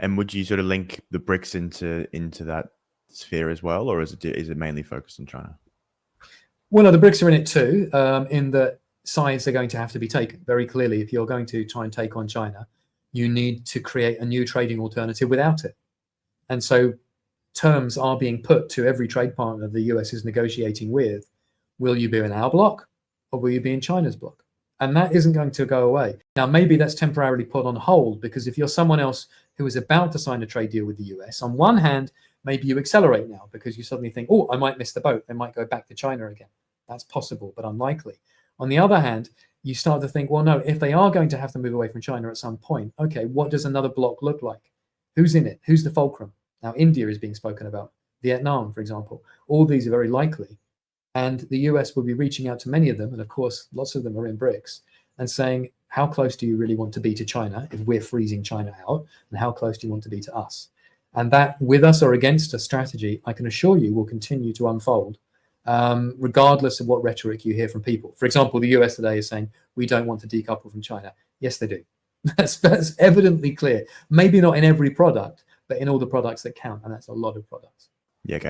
And would you sort of link the BRICS into that sphere as well, or is it mainly focused on China? Well, no, the BRICS are in it too, in that sides are going to have to be taken very clearly. If you're going to try and take on China, you need to create a new trading alternative without it. And so terms are being put to every trade partner the US is negotiating with. Will you be in our bloc or will you be in China's bloc? And that isn't going to go away. Now, maybe that's temporarily put on hold, because if you're someone else who is about to sign a trade deal with the US, on one hand, maybe you accelerate now because you suddenly think, oh, I might miss the boat. They might go back to China again. That's possible, but unlikely. On the other hand, you start to think, well, no, if they are going to have to move away from China at some point, okay, what does another bloc look like? Who's in it? Who's the fulcrum? Now, India is being spoken about, Vietnam, for example. All these are very likely. And the US will be reaching out to many of them, and of course, lots of them are in BRICS, and saying, how close do you really want to be to China if we're freezing China out? And how close do you want to be to us? And that, with us or against us strategy, I can assure you, will continue to unfold, regardless of what rhetoric you hear from people. For example, the US today is saying, we don't want to decouple from China. Yes, they do. That's evidently clear. Maybe not in every product, but in all the products that count, and that's a lot of products. Yeah, okay.